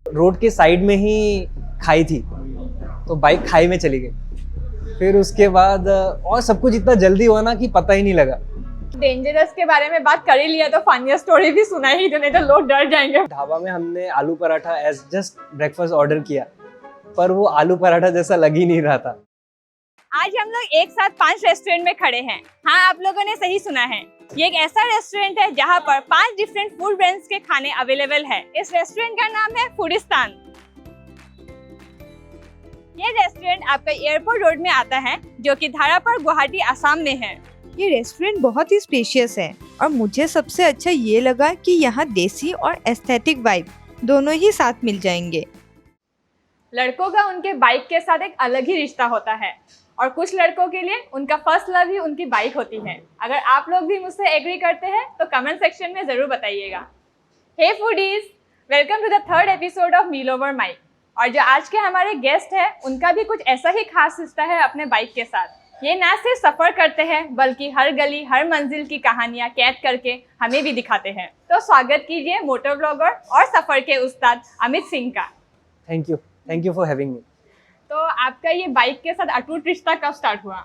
Road के side में ही खाई थी, तो बाइक खाई में चली गई। फिर उसके बाद और सब कुछ इतना जल्दी हुआ ना कि पता ही नहीं लगा। डेंजरस के बारे में बात कर ही लिया तो फनीस्ट स्टोरी भी सुना ही, तो नहीं तो लोग डर जाएंगे। ढाबा में हमने aloo paratha as just breakfast order किया, पर वो आलू पराठा जैसा लग ही नहीं रहा था। आज हम लोग एक साथ 5 रेस्टोरेंट में खड़े हैं। हाँ, आप लोगों ने सही सुना है, ये एक ऐसा रेस्टोरेंट है जहाँ पर 5 डिफरेंट फूड ब्रांड्स के खाने अवेलेबल है। इस रेस्टोरेंट का नाम है फूडिस्तान। ये रेस्टोरेंट आपका एयरपोर्ट रोड में आता है, जो कि धारापर गुवाहाटी असम में है। ये रेस्टोरेंट बहुत ही स्पेशियस है और मुझे सबसे अच्छा ये लगा कि यहाँ देसी और एस्थेटिक वाइब दोनों ही साथ मिल जाएंगे। लड़कों का उनके बाइक के साथ एक अलग ही रिश्ता होता है और कुछ लड़कों के लिए उनका फर्स्ट लव ही उनकी बाइक होती है। अगर आप लोग भी मुझसे एग्री करते हैं तो कमेंट सेक्शन में जरूर बताइएगा। Hey foodies, welcome to the 3rd episode of meal over mic. और जो आज के हमारे गेस्ट हैं, उनका भी कुछ ऐसा ही खास रिश्ता है अपने बाइक के साथ। ये ना सिर्फ सफर करते हैं बल्कि हर गली हर मंजिल की कहानियां कैद करके हमें भी दिखाते हैं। तो स्वागत कीजिए मोटर ब्लॉगर और सफर के उस्ताद अमित सिंह का। Thank you for having me. तो आपका ये बाइक के साथ अटूट रिश्ता कब स्टार्ट हुआ?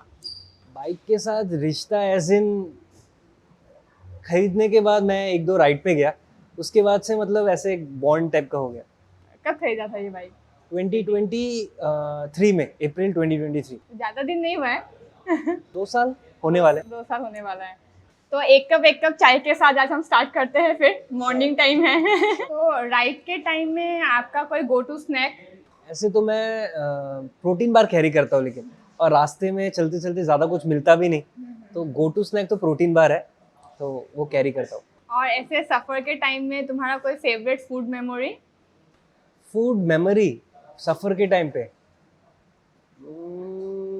बाइक के साथ रिश्ता एज इन खरीदने के बाद मैं 1-2 राइड पे गया, उसके बाद से मतलब ऐसे एक बॉन्ड टाइप का हो गया। कब खरीदा था ये बाइक? 2023 में, अप्रैल 2023। ज्यादा दिन नहीं हुआ है। 2 साल होने वाले। 2 साल होने वाला है। तो एक कप चाय के साथ आज हम स्टार्ट करते हैं। फिर मॉर्निंग टाइम है। तो राइड के टाइम में आपका कोई गो टू स्नैक? ऐसे तो मैं प्रोटीन बार कैरी करता हूँ, लेकिन और रास्ते में चलते चलते ज़्यादा कुछ मिलता भी नहीं, तो गो टू स्नैक तो प्रोटीन बार है, तो वो कैरी करता हूँ। और ऐसे सफ़र के टाइम में तुम्हारा कोई favourite food memory? Food memory सफ़र के टाइम पे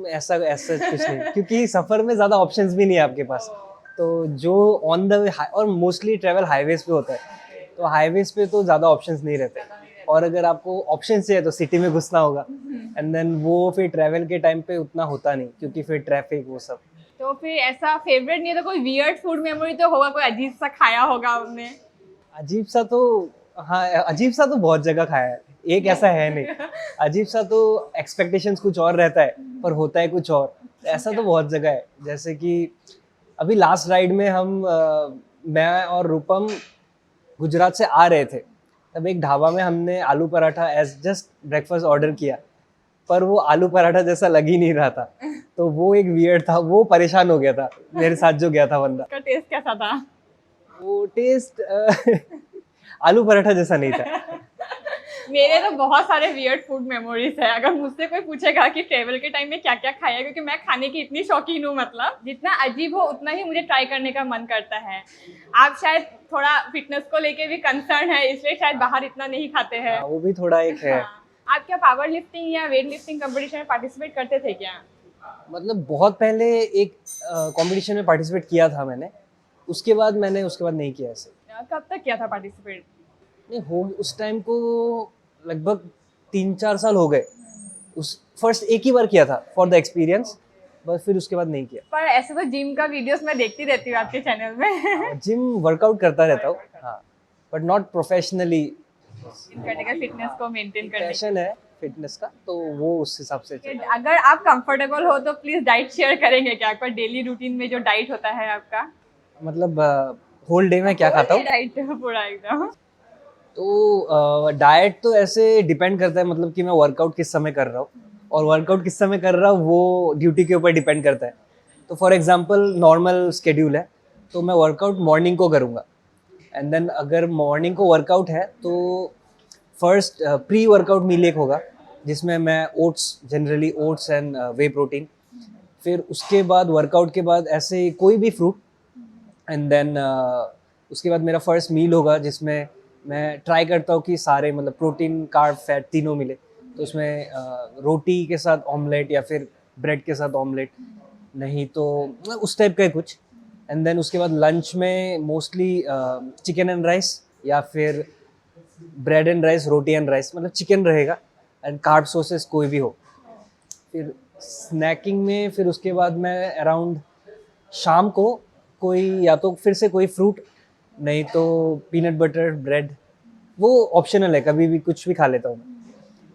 ऐसा कुछ नहीं, क्योंकि सफ़र में ज़्यादा ऑप्शंस भी नहीं है आपके पास। तो जो ऑन द वे और मोस्टली ट्रैवल हाईवेज पे होता है, तो हाईवेज पे तो ज़्यादा ऑप्शंस नहीं रहते, और अगर आपको ऑप्शन चाहिए तो सिटी में घुसना होगा, एंड देन वो फिर ट्रैवल के टाइम पे उतना होता नहीं, क्योंकि फिर ट्रैफिक वो सब। तो फिर ऐसा फेवरेट नहीं है तो कोई वियर्ड फूड मेमोरी तो होगा, कोई अजीब सा खाया होगा आपने? अजीब सा तो हाँ, अजीब सा तो बहुत जगह खाया है, एक ऐसा है नहीं। अजीब सा तो एक्सपेक्टेशंस कुछ और रहता है पर होता है कुछ और, ऐसा तो बहुत जगह है। जैसे कि अभी लास्ट राइड में मैं और रूपम गुजरात से आ रहे थे, तब एक ढाबा में हमने aloo paratha as just breakfast order किया, पर वो आलू पराठा जैसा लग ही नहीं रहा था, तो वो एक वियर्ड था। वो परेशान हो गया था मेरे साथ जो गया था बंदा। उसका टेस्ट कैसा था? वो टेस्ट आलू पराठा जैसा नहीं था। मेरे तो बहुत सारे वियर्ड फूड मेमोरीज है। अगर मुझसे कोई पूछेगा कि ट्रेवल के टाइम में क्या क्या खाया, क्योंकि मैं खाने की इतनी शौकीन हूँ, मतलब जितना अजीब हो उतना ही मुझे ट्राई करने का मन करता है। आप शायद थोड़ा फिटनेस को लेके भी कंसर्न है, इसलिए शायद बाहर इतना नहीं खाते हैं। वो भी थोड़ा एक है। हाँ। आप क्या पावर लिफ्टिंग या वेट लिफ्टिंग कंपटीशन में पार्टिसिपेट करते थे क्या? मतलब बहुत पहले एक कंपटीशन में पार्टिसिपेट किया था मैंने, उसके बाद नहीं किया ऐसे। कब तक किया था पार्टिसिपेट? नहीं हो, उस टाइम को लगभग 3-4 साल हो गए। उस फर्स्ट एक ही बार किया था फॉर द एक्सपीरियंस, बस फिर उसके बाद नहीं किया। पर ऐसे तो जिम का वीडियोस मैं देखती रहती हूँ आपके चैनल में। जिम वर्कआउट करता रहता हूँ, हाँ, बट नॉट प्रोफेशनली। करने का फिटनेस को मेंटेन करने पैशन है फिटनेस का, तो वो उस हिसाब से चलता है। अगर आप कंफर्टेबल हो तो प्लीज डाइट शेयर करेंगे क्या? आपका डेली रूटीन में जो डाइट होता है आपका, मतलब होल डे में क्या खाता हूँ? डाइट पूरा एकदम। तो डाइट तो ऐसे डिपेंड करता है, मतलब कि मैं वर्कआउट किस समय कर रहा हूँ, और वर्कआउट किस समय कर रहा हूँ वो ड्यूटी के ऊपर डिपेंड करता है। तो फॉर एग्जांपल नॉर्मल स्केड्यूल है तो मैं वर्कआउट मॉर्निंग को करूँगा, एंड देन अगर मॉर्निंग को वर्कआउट है तो फर्स्ट प्री वर्कआउट मील एक होगा, जिसमें मैं generally oats and way protein, फिर उसके बाद वर्कआउट के बाद ऐसे कोई भी फ्रूट, एंड देन उसके बाद मेरा फर्स्ट मील होगा, जिसमें मैं ट्राई करता हूँ कि सारे मतलब प्रोटीन कार्ब फैट तीनों मिले। तो उसमें रोटी के साथ ऑमलेट या फिर ब्रेड के साथ ऑमलेट, नहीं तो उस टाइप का कुछ। एंड देन उसके बाद लंच में मोस्टली चिकन एंड राइस या फिर bread and rice, roti and rice, मतलब चिकन रहेगा एंड कार्ब सोर्सेस कोई भी हो। फिर स्नैकिंग में फिर उसके बाद मैं अराउंड शाम को कोई या तो फिर से कोई फ्रूट, नहीं तो पीनट बटर ब्रेड, वो ऑप्शनल है, कभी भी कुछ भी खा लेता हूँ मैं।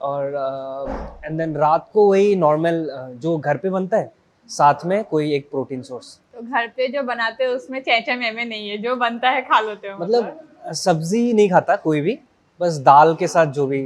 और एंड देन रात को वही नॉर्मल जो घर पे बनता है, साथ में कोई एक प्रोटीन सोर्स। तो घर पे जो बनाते हो उसमें चेचे मेमे नहीं है, जो बनता है खा लेते हो मतलब सब्जी नहीं खाता कोई भी, बस दाल के साथ जो भी।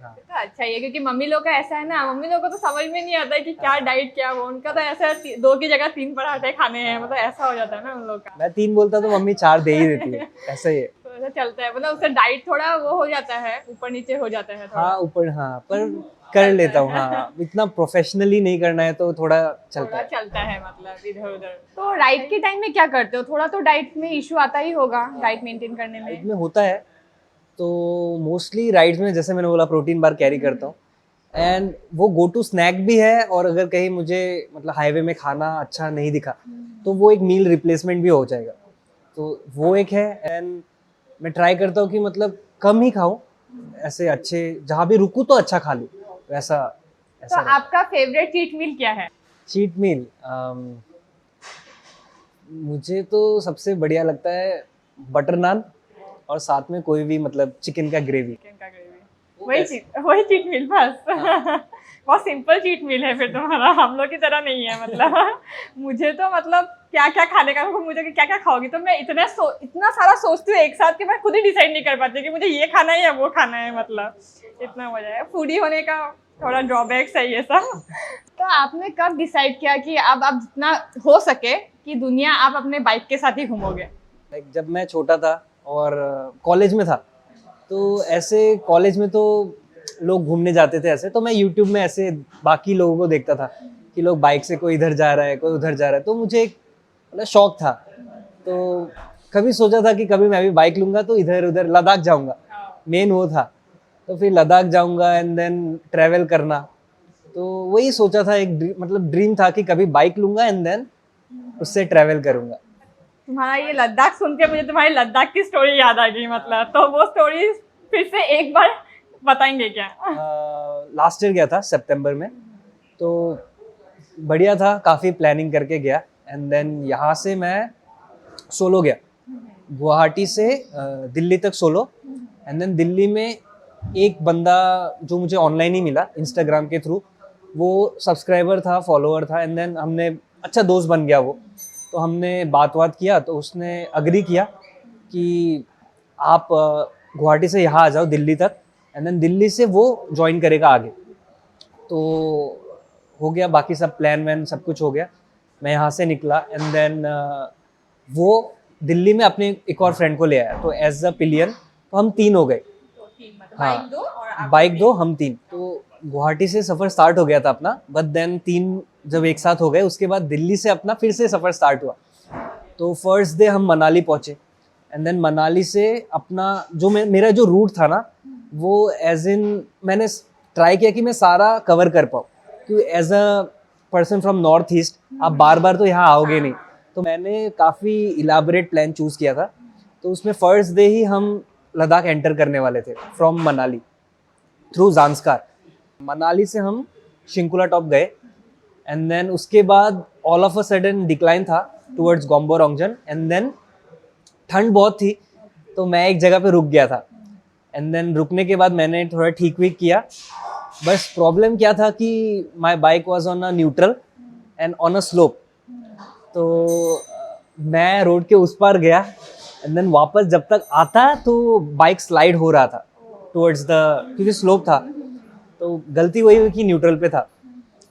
हाँ। तो अच्छा ही है, क्योंकि मम्मी लोग का ऐसा है ना, मम्मी लोग को तो समझ में नहीं आता है कि क्या डाइट क्या वो, उनका तो ऐसा है, 2 की जगह 3 पराठे खाने हैं, मतलब ऐसा हो जाता है ना उन लोग का। मैं 3 बोलता तो मम्मी 4 दे ही देती है, ऐसा ही है। तो ऐसा चलता है, मतलब उससे डाइट थोड़ा वो हो जाता है, ऊपर नीचे हो जाता है थोड़ा। हाँ ऊपर, हाँ पर कर लेता हूँ। हाँ इतना प्रोफेशनली नहीं करना है तो थोड़ा चलता थोड़ा है। चलता है, मतलब इधर उधर। तो डाइट के टाइम में क्या करते हो? थोड़ा तो डाइट में इशू आता ही होगा, डाइट मेंटेन करने में। में होता है तो मोस्टली राइड्स में जैसे मैंने बोला प्रोटीन बार कैरी करता हूँ, एंड वो गो टू स्नैक भी है। और अगर कहीं मुझे मतलब हाईवे में खाना अच्छा नहीं दिखा तो वो एक मील रिप्लेसमेंट भी हो जाएगा, तो वो एक है। एंड मैं ट्राई करता हूँ कि मतलब कम ही खाऊं, ऐसे अच्छे जहाँ भी रुकूं तो अच्छा खा लूं, वैसा तो ऐसा। आपका फेवरेट चीट मील क्या है? चीट मील मुझे तो सबसे बढ़िया लगता है बटर नान, और साथ में कोई भी मतलब चिकन का ग्रेवी। चिकन का ग्रेवी, वही चीट मील बस। बहुत सिंपल चीट मील है फिर तुम्हारा, हम लोग की तरह नहीं है मतलब। मुझे तो मतलब क्या क्या खाने का, मुझे क्या क्या खाओगी, तो मैं इतना सारा सोचती हूँ एक साथ कि मैं खुद ही डिसाइड नहीं कर पाती कि मुझे ये खाना है या वो खाना है, मतलब इतना मजा है। फूडी होने का थोड़ा ड्रॉबैक्स है ये सब। तो आपने कब डिसाइड किया कि अब आप जितना हो सके कि दुनिया आप अपने बाइक के साथ ही घूमोगे? लाइक जब मैं छोटा था और कॉलेज में था, तो ऐसे कॉलेज में तो लोग घूमने जाते थे ऐसे, तो मैं यूट्यूब में ऐसे बाकी लोगों को देखता था कि लोग बाइक से कोई इधर जा रहा है कोई उधर जा रहा है, तो मुझे एक मतलब शौक था। तो कभी सोचा था कि कभी मैं भी बाइक लूंगा तो इधर उधर लद्दाख जाऊंगा, मेन वो था। तो फिर लद्दाख जाऊंगा एंड देन ट्रैवल करना, तो वही सोचा था। एक मतलब ड्रीम था कि कभी बाइक लूंगा एंड देन उससे ट्रैवल करूंगा। तुम्हारा ये लद्दाख सुन के मुझे तुम्हारी लद्दाख की स्टोरी याद आ गई, मतलब तो वो स्टोरी फिर से एक बार बताएंगे क्या? लास्ट ईयर गया था सितंबर में, तो बढ़िया था, काफ़ी प्लानिंग करके गया। एंड देन यहाँ से मैं सोलो गया, गुवाहाटी से दिल्ली तक सोलो। एंड देन दिल्ली में एक बंदा जो मुझे ऑनलाइन ही मिला इंस्टाग्राम के थ्रू, वो सब्सक्राइबर था, फॉलोअर था। एंड देन हमने अच्छा दोस्त बन गया वो, तो हमने बात किया, तो उसने अग्री किया कि आप गुवाहाटी से यहाँ आ जाओ दिल्ली तक, एंड देन दिल्ली से वो ज्वाइन करेगा आगे। तो हो गया, बाकी सब प्लान वैन सब कुछ हो गया। मैं यहाँ से निकला एंड देन वो दिल्ली में अपने एक और फ्रेंड को ले आया, तो एज अ पिलियन तो हम 3 हो गए। हाँ, बाइक 2 हम 3। तो गुवाहाटी से सफ़र स्टार्ट हो गया था अपना, बट देन 3 जब एक साथ हो गए उसके बाद दिल्ली से अपना फिर से सफ़र स्टार्ट हुआ। तो फर्स्ट डे हम मनाली पहुँचे, एंड देन मनाली से अपना जो मेरा जो रूट था ना, वो एज इन मैंने ट्राई किया कि मैं सारा कवर कर पाऊँ, क्योंकि as a person from north east आप बार बार तो यहाँ आओगे नहीं। तो मैंने काफ़ी इलाबरेट प्लान चूज़ किया था। तो उसमें फर्स्ट डे ही हम लद्दाख एंटर करने वाले थे फ्रॉम मनाली थ्रू ज़ांस्कार। मनाली से हम शिंकुला टॉप गए, एंड देन उसके बाद all of a sudden decline था टुवर्ड्स गॉम्बो रोंगजन। एंड देन ठंड बहुत थी, तो मैं एक जगह पे रुक गया था। एंड देन रुकने के बाद मैंने थोड़ा ठीक वीक किया। बस प्रॉब्लम क्या था कि my bike was on a neutral and on a slope. तो मैं रोड के उस पार गया, एंड देन वापस जब तक आता तो बाइक स्लाइड हो रहा था टुवर्ड्स द, क्योंकि स्लोप था। तो गलती वही हुई कि न्यूट्रल पे था।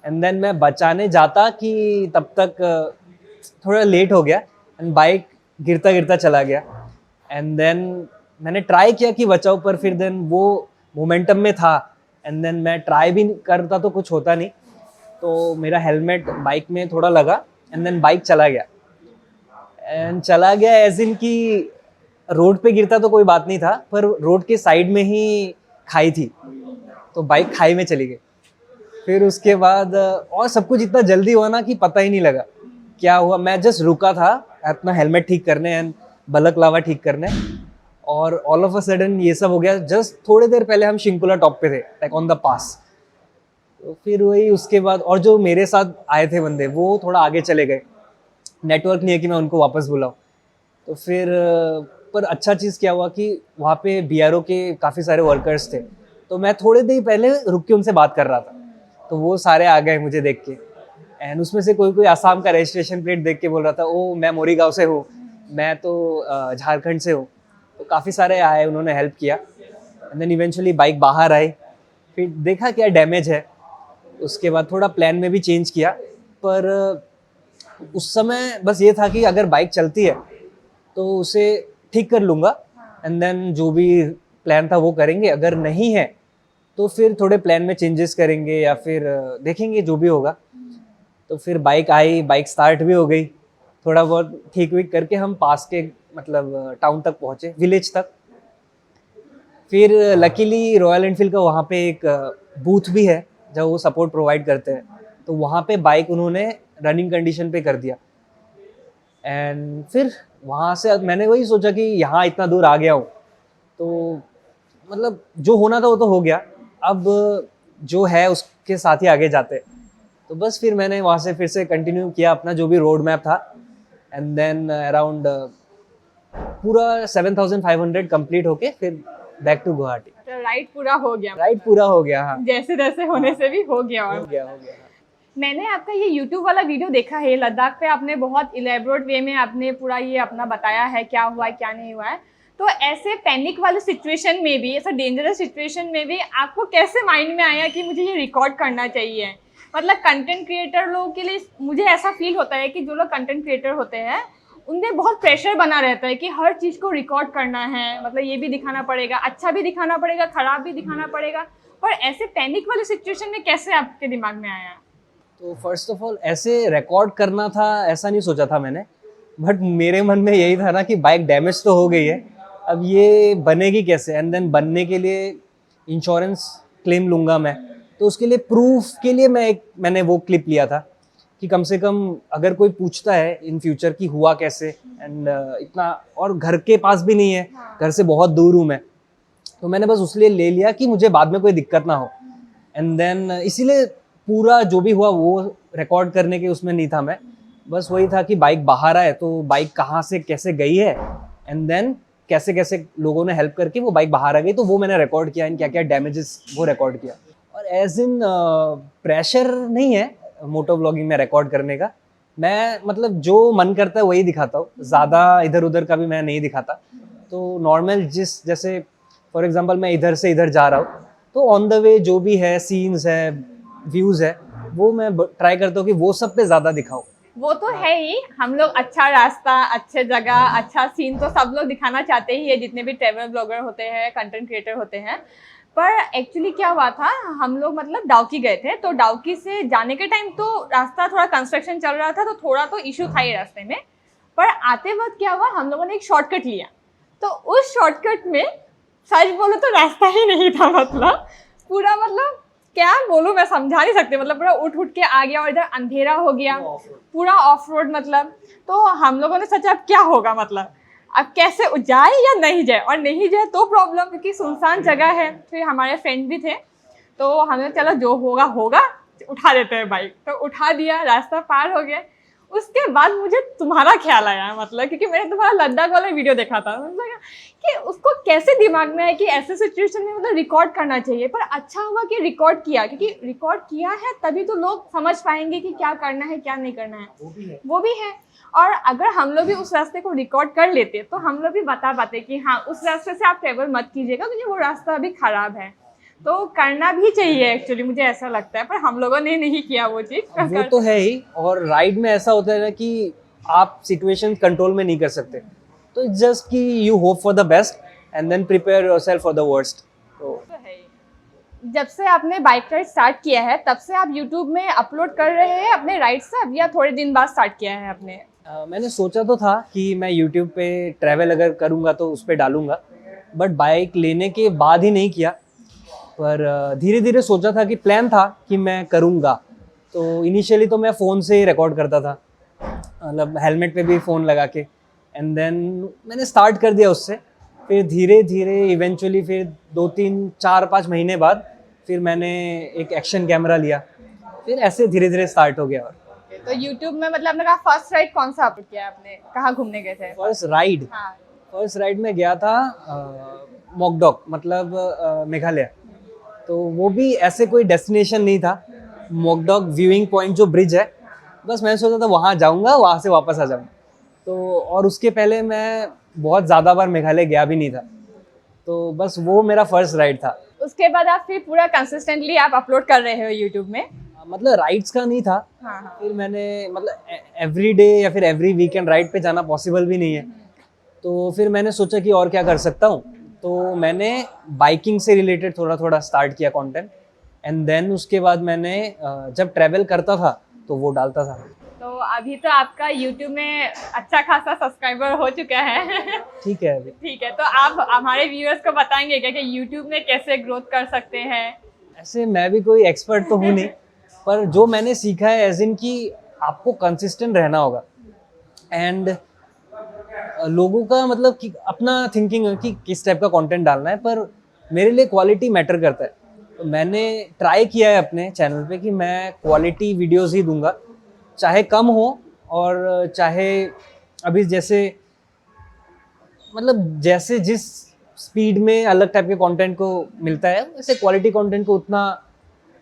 एंड देन मैं बचाने जाता कि तब तक थोड़ा लेट हो गया, एंड बाइक गिरता गिरता चला गया। एंड देन मैंने ट्राई किया कि बचाओ, पर फिर देन वो मोमेंटम में था, एंड देन मैं ट्राई भी करता तो कुछ होता नहीं। तो मेरा हेलमेट बाइक में थोड़ा लगा, एंड देन बाइक चला गया। एंड चला गया एज इन कि रोड पे गिरता तो कोई बात नहीं था, पर रोड के साइड में ही खाई थी, तो बाइक खाई में चली गई। फिर उसके बाद और सब कुछ इतना जल्दी हुआ ना कि पता ही नहीं लगा क्या हुआ। मैं जस्ट रुका था अपना हेलमेट ठीक करने एंड बलकलावा ठीक करने, और ऑल ऑफ अ सडन ये सब हो गया। जस्ट थोड़ी देर पहले हम शिंकुला टॉप पे थे, लाइक ऑन द पास। तो फिर वही उसके बाद, और जो मेरे साथ आए थे बंदे वो थोड़ा आगे चले गए, नेटवर्क नहीं है कि मैं उनको वापस बुलाऊं। तो फिर पर अच्छा चीज़ क्या हुआ कि वहाँ पे BRO के काफ़ी सारे वर्कर्स थे, तो मैं थोड़े देर पहले रुक के उनसे बात कर रहा था, तो वो सारे आ गए मुझे देख के। एंड उसमें से कोई कोई आसाम का रजिस्ट्रेशन प्लेट देख के बोल रहा था, ओ मैं मोरीगांव से हूँ, मैं तो झारखंड से हूँ। तो काफ़ी सारे आए, उन्होंने हेल्प किया। एंड देन इवेंचुअली बाइक बाहर आई, फिर देखा क्या डैमेज है, उसके बाद थोड़ा प्लान में भी चेंज किया। पर उस समय बस ये था कि अगर बाइक चलती है तो उसे ठीक कर लूँगा, एंड देन जो भी प्लान था वो करेंगे। अगर नहीं है तो फिर थोड़े प्लान में चेंजेस करेंगे या फिर देखेंगे जो भी होगा। तो फिर बाइक आई, बाइक स्टार्ट भी हो गई, थोड़ा बहुत ठीक विक करके हम पास के मतलब टाउन तक पहुँचे, विलेज तक। फिर लकीली रॉयल एनफील्ड का वहाँ पे एक बूथ भी है जहाँ वो सपोर्ट प्रोवाइड करते हैं, तो वहाँ पे बाइक उन्होंने रनिंग कंडीशन पे कर दिया। एंड फिर वहाँ से मैंने वही सोचा कि यहाँ इतना दूर आ गया हूँ, तो मतलब जो होना था वो तो हो गया, अब जो है उसके साथ ही आगे जाते हैं। तो बस फिर मैंने वहाँ से फिर से कंटिन्यू किया अपना जो भी रोड मैप था, एंड देन अराउंड पूरा 7,500 कंप्लीट होके फिर बैक टू गुवाहाटी। राइड पूरा हो गया, राइड पूरा हो गया, हाँ जैसे तैसे होने से भी हो गया। हो गया। मैंने आपका ये YouTube वाला वीडियो देखा है, लद्दाख पे आपने बहुत इलेबोरेट वे में आपने पूरा ये अपना बताया है क्या हुआ है क्या नहीं हुआ है। तो ऐसे पैनिक वाले सिचुएशन में भी, ऐसा डेंजरस सिचुएशन में भी आपको कैसे माइंड में आया कि मुझे ये रिकॉर्ड करना चाहिए? मतलब कंटेंट क्रिएटर लोगों के लिए मुझे ऐसा फील होता है कि जो लोग कंटेंट क्रिएटर होते हैं उनमें बहुत प्रेशर बना रहता है कि हर चीज़ को रिकॉर्ड करना है, मतलब ये भी दिखाना पड़ेगा, अच्छा भी दिखाना पड़ेगा, खराब भी दिखाना पड़ेगा। पर ऐसे पैनिक वाले सिचुएशन में कैसे आपके दिमाग में आया? तो फर्स्ट ऑफ ऑल ऐसे रिकॉर्ड करना था ऐसा नहीं सोचा था मैंने, बट मेरे मन में यही था ना कि बाइक डैमेज तो हो गई है, अब ये बनेगी कैसे। एंड देन बनने के लिए इंश्योरेंस क्लेम लूँगा मैं, तो उसके लिए प्रूफ के लिए मैंने वो क्लिप लिया था कि कम से कम अगर कोई पूछता है इन फ्यूचर कि हुआ कैसे, एंड इतना और घर के पास भी नहीं है, घर से बहुत दूर हूँ मैं, तो मैंने बस उसलिए ले लिया कि मुझे बाद में कोई दिक्कत ना हो। एंड देन इसीलिए पूरा जो भी हुआ वो रिकॉर्ड करने के उसमें नहीं था मैं, बस वही था कि बाइक बाहर आए तो बाइक कहाँ से कैसे गई है, एंड देन कैसे कैसे लोगों ने हेल्प करके वो बाइक बाहर आ गई, तो वो मैंने रिकॉर्ड किया, क्या क्या डैमेजेस वो रिकॉर्ड किया। और एज इन प्रेशर नहीं है मोटो ब्लॉगिंग में रिकॉर्ड करने का, मैं मतलब जो मन करता है वही दिखाता हूँ, ज़्यादा इधर उधर का भी मैं नहीं दिखाता। तो नॉर्मल जैसे फॉर एग्जांपल मैं इधर से इधर जा रहा हूँ तो ऑन द वे जो भी है सीन्स है व्यूज़ है वो मैं ट्राई करता हूँ कि वो सब पे ज़्यादा दिखाऊँ। वो तो है ही, हम लोग अच्छा रास्ता, अच्छे जगह, अच्छा सीन तो सब लोग दिखाना चाहते ही है, जितने भी ट्रैवल ब्लॉगर होते हैं, कंटेंट क्रिएटर होते हैं। पर एक्चुअली क्या हुआ था, हम लोग मतलब डाउकी गए थे, तो डाउकी से जाने के टाइम तो रास्ता थोड़ा कंस्ट्रक्शन चल रहा था, तो थोड़ा तो इशू था ही रास्ते में। पर आते वक्त क्या हुआ, हम लोगों ने एक शॉर्टकट लिया, तो उस शॉर्टकट में सच बोलो तो रास्ता ही नहीं था, मतलब पूरा मतलब क्या बोलूँ मैं समझा नहीं सकती, मतलब पूरा उठ के आ गया और इधर अंधेरा हो गया, पूरा ऑफ रोड मतलब। तो हम लोगों ने सोचा अब क्या होगा, मतलब अब कैसे जाए या नहीं जाए, और नहीं जाए तो प्रॉब्लम, क्योंकि सुनसान जगह है। फिर हमारे फ्रेंड भी थे, तो हमने चलो जो होगा होगा, उठा देते हैं बाइक, तो उठा दिया, रास्ता पार हो गया। उसके बाद मुझे तुम्हारा ख्याल आया, मतलब क्योंकि मैंने तुम्हारा लद्दाख वाला वीडियो देखा था, मतलब कि उसको कैसे दिमाग में आया कि ऐसे सिचुएशन में मतलब रिकॉर्ड करना चाहिए। पर अच्छा हुआ कि रिकॉर्ड किया, क्योंकि रिकॉर्ड किया है तभी तो लोग समझ पाएंगे कि क्या करना है क्या नहीं करना है, वो भी है। और अगर हम लोग भी उस रास्ते को रिकॉर्ड कर लेते तो हम लोग भी बता पाते कि हाँ उस रास्ते से आप ट्रेवल मत कीजिएगा, क्योंकि वो रास्ता अभी खराब है। तो करना भी चाहिए एक्चुअली, मुझे ऐसा लगता है, पर हम लोगों ने नहीं किया वो चीज़। वो तो है ही, और राइड में ऐसा होता है ना कि आप सिचुएशन कंट्रोल में नहीं कर सकते, तो जस्ट कि you hope for the best and then prepare yourself for the worst. तो जब से आपने बाइक राइड स्टार्ट किया है तब से आप YouTube में अपलोड कर रहे हैं अपने राइड सब, या थोड़े दिन बाद स्टार्ट किया है आपने? मैंने सोचा तो था कि मैं YouTube पे ट्रैवल अगर करूँगा तो उस पर डालूँगा, बट बाइक लेने के बाद ही नहीं किया। पर धीरे धीरे सोचा था कि प्लान था कि मैं करूँगा। तो इनिशियली तो मैं फ़ोन से ही रिकॉर्ड करता था, मतलब हेलमेट पे भी फ़ोन लगा के, एंड देन मैंने स्टार्ट कर दिया उससे। फिर धीरे धीरे इवेंचुअली फिर 2-3-4-5 महीने बाद फिर मैंने एक एक्शन कैमरा लिया, फिर ऐसे धीरे धीरे स्टार्ट हो गया। और तो YouTube में मतलब आपने कहा फर्स्ट राइड कौन सा अपलोड किया आपने, कहाँ घूमने गए थे? फर्स्ट राइड हाँ फर्स्ट राइड में गया था मोकडॉक, मतलब मेघालय। तो वो भी ऐसे कोई डेस्टिनेशन नहीं था। मोकडॉक व्यूइंग पॉइंट जो ब्रिज है, बस मैंने सोचा था वहाँ जाऊँगा, वहाँ से वापस आ जाऊँगा। तो और उसके पहले मैं बहुत ज़्यादा बार मेघालय गया भी नहीं था, तो बस वो मेरा फर्स्ट राइड था। उसके बाद आप फिर पूरा कंसिस्टेंटली आप अपलोड कर रहे हो यूट्यूब में? मतलब राइड्स का नहीं था। हाँ। फिर मैंने मतलब एवरी डे या फिर एवरी वीकेंड राइड पे जाना पॉसिबल भी नहीं है, तो फिर मैंने सोचा कि और क्या कर सकता हूँ। तो मैंने बाइकिंग से रिलेटेड थोड़ा थोड़ा स्टार्ट किया कंटेंट, एंड देन उसके बाद मैंने जब ट्रैवल करता था तो वो डालता था। तो अभी तो आपका यूट्यूब में अच्छा खासा सब्सक्राइबर हो चुका है। ठीक है अभी। ठीक है, तो आप हमारे व्यूअर्स को बताएंगे क्या कि यूट्यूब में कैसे ग्रोथ कर सकते हैं? ऐसे मैं भी कोई एक्सपर्ट तो हूँ नहीं, पर जो मैंने सीखा है एज इन कि आपको कंसिस्टेंट रहना होगा, एंड लोगों का मतलब कि अपना थिंकिंग है कि किस टाइप का कंटेंट डालना है, पर मेरे लिए क्वालिटी मैटर करता है। तो मैंने ट्राई किया है अपने चैनल पे कि मैं क्वालिटी वीडियोस ही दूंगा, चाहे कम हो और चाहे अभी जैसे मतलब जैसे जिस स्पीड में अलग टाइप के कंटेंट को मिलता है, वैसे क्वालिटी कंटेंट को उतना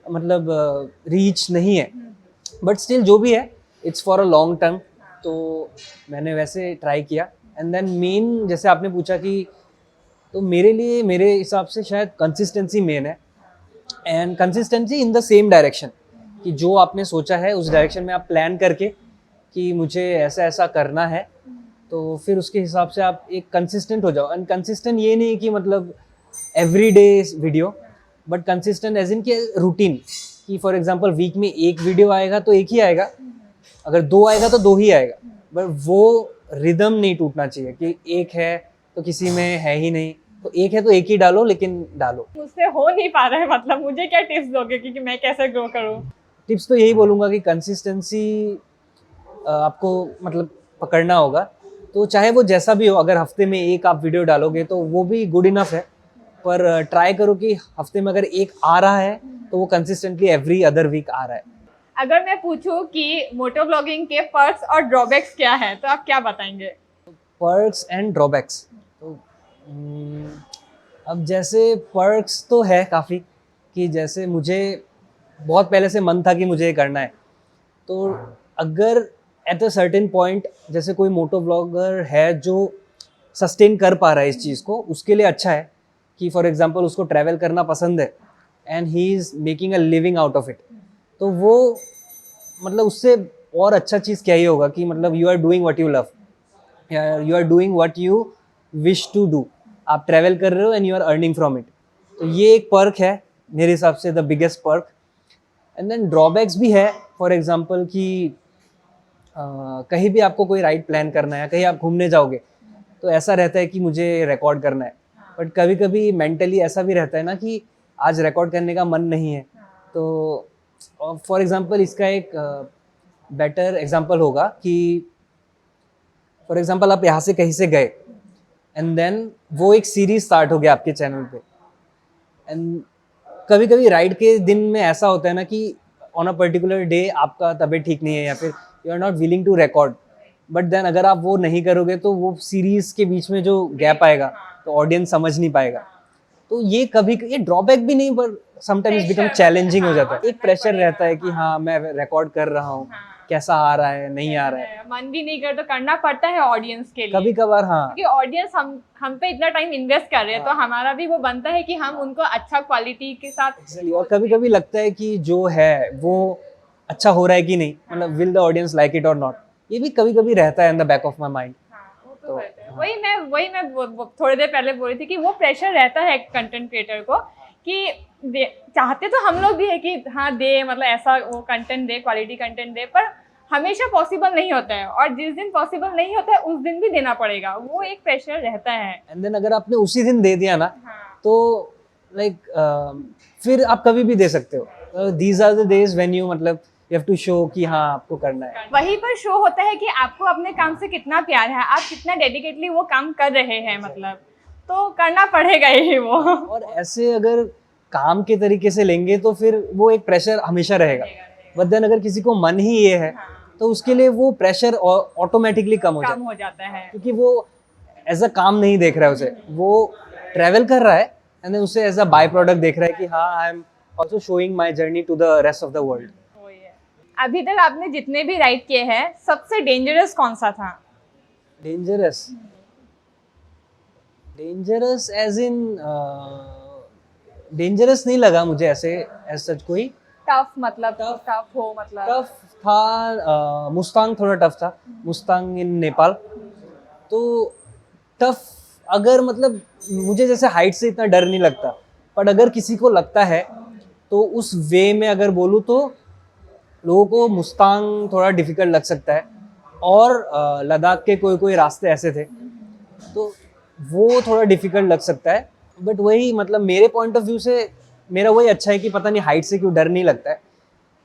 मतलब रीच नहीं है, बट स्टिल जो भी है it's for a long term. तो मैंने वैसे ट्राई किया, एंड देन मेन जैसे आपने पूछा कि, तो मेरे लिए मेरे हिसाब से शायद कंसिस्टेंसी मेन है, and consistency in the same direction, कि जो आपने सोचा है उस डायरेक्शन में आप प्लान करके कि मुझे ऐसा ऐसा करना है, तो फिर उसके हिसाब से आप एक कंसिस्टेंट हो जाओ। एंड कंसिस्टेंट ये नहीं कि मतलब every day video, but consistent as in के रूटीन, कि फॉर एग्जांपल वीक में एक वीडियो आएगा तो एक ही आएगा, अगर दो आएगा तो दो ही आएगा, बट वो रिदम नहीं टूटना चाहिए कि एक है तो किसी में है ही नहीं, तो एक है तो एक ही डालो, लेकिन डालो। मुझसे हो नहीं पा रहा है, मतलब मुझे क्या टिप्स दोगे कि मैं कैसे ग्रो करूं? टिप्स तो यही बोलूँगा कि कंसिस्टेंसी आपको मतलब पकड़ना होगा, तो चाहे वो जैसा भी हो, अगर हफ्ते में एक आप वीडियो डालोगे तो वो भी गुड इनफ है, पर ट्राई करो कि हफ्ते में अगर एक आ रहा है तो वो कंसिस्टेंटली एवरी अदर वीक आ रहा है। अगर मैं पूछूं कि मोटो ब्लॉगिंग के पर्क्स और ड्रॉबैक्स क्या है, तो आप क्या बताएंगे? पर्क्स एंड ड्रॉबैक्स, तो अब जैसे पर्क्स तो है काफ़ी, कि जैसे मुझे बहुत पहले से मन था कि मुझे ये करना है, तो अगर एट अ सर्टेन पॉइंट जैसे कोई मोटो ब्लॉगर है जो सस्टेन कर पा रहा है इस चीज़ को, उसके लिए अच्छा है कि फॉर एग्जांपल उसको ट्रैवल करना पसंद है and he is making a living out of it, तो वो मतलब उससे और अच्छा चीज़ क्या ही होगा कि मतलब you are doing what you love, you are doing what you wish to do, आप ट्रैवल कर रहे हो and you are earning from it, तो ये एक पर्क है मेरे हिसाब से, the biggest perk. And then drawbacks भी है, फॉर एग्जांपल कि कहीं भी आपको कोई राइड प्लान करना है, कहीं आप घूमने जाओगे तो ऐसा रहता है कि मुझे रिकॉर्ड करना है, बट कभी कभी मेंटली ऐसा भी रहता है ना कि आज रिकॉर्ड करने का मन नहीं है। तो फॉर एग्जांपल इसका एक बेटर एग्जांपल होगा कि फॉर एग्जांपल आप यहाँ से कहीं से गए एंड देन वो एक सीरीज स्टार्ट हो गया आपके चैनल पे, एंड कभी कभी राइड के दिन में ऐसा होता है ना कि ऑन अ पर्टिकुलर डे आपका तबीयत ठीक नहीं है या फिर you are not willing to record, but then अगर आप वो नहीं करोगे तो वो सीरीज के बीच में जो गैप आएगा तो ऑडियंस समझ नहीं पाएगा। तो ये कभी ये ड्रॉबैक भी नहीं, पर समटाइम्स बिकम चैलेंजिंग हो जाता है, एक प्रेशर रहता है कि हाँ मैं रिकॉर्ड कर रहा हूँ, कैसा आ रहा है नहीं आ रहा है, मन भी नहीं कर तो करना पड़ता है ऑडियंस के लिए, कभी कभार। हाँ, क्योंकि ऑडियंस हम पे इतना टाइम इन्वेस्ट कर रहे हैं, तो हमारा भी वो बनता है कि हम उनको अच्छा क्वालिटी के साथ। और कभी कभी लगता है कि जो है वो अच्छा हो रहा है कि नहीं, मतलब will the audience like it और नॉट, ये भी कभी कभी रहता है in the back of my mind. तो वही मैं थोड़ी देर पहले बोल रही थी कि वो प्रेशर रहता है कंटेंट क्रिएटर को कि चाहते तो हम लोग भी है कि हाँ दे, मतलब ऐसा वो कंटेंट दे, क्वालिटी कंटेंट दे, पर हमेशा पॉसिबल नहीं होता है, और जिस दिन पॉसिबल नहीं होता है उस दिन भी देना पड़ेगा, वो एक प्रेशर रहता है। एंड देन अगर आपने उसी दिन दे दिया ना, तो लाइक फिर आप कभी भी दे सकते हो। These are the days when you मतलब यू हैव टू शो कि हाँ आपको करना है। वहीं पर शो होता है कि आपको अपने काम से कितना प्यार है, आप कितना डेडिकेटली वो काम कर रहे हैं, मतलब तो करना पड़ेगा ही वो। और ऐसे अगर काम के तरीके से लेंगे तो फिर वो एक प्रेशर हमेशा रहेगा, बट देन अगर किसी को मन ही ये है तो उसके लिए वो प्रेशर ऑटोमेटिकली कम हो जाता है, क्योंकि वो एज अ काम नहीं देख रहा है उसे, वो ट्रैवल कर रहा है एंड देन उसे एज अ बाय प्रोडक्ट देख रहा है कि हाँ I am also showing my journey to the rest of the world. वही है। अभी तक आपने जितने भी राइड किए हैं सबसे डेंजरस कौन सा था? Dangerous dangerous as in dangerous नहीं लगा मुझे ऐसे एज सच कोई। टफ मतलब टफ हो मतलब टफ था मुस्तांग, थोड़ा टफ था, मुस्तांग इन नेपाल। तो टफ अगर मतलब मुझे जैसे हाइट से इतना डर नहीं लगता, पर अगर किसी को लगता है तो उस वे में अगर बोलूँ तो लोगों को मुस्तांग थोड़ा डिफिकल्ट लग सकता है। और लद्दाख के कोई कोई रास्ते ऐसे थे तो वो थोड़ा डिफिकल्ट लग सकता है। बट वही मतलब मेरे पॉइंट ऑफ व्यू से मेरा वही अच्छा है कि पता नहीं हाइट से क्यों डर नहीं लगता है,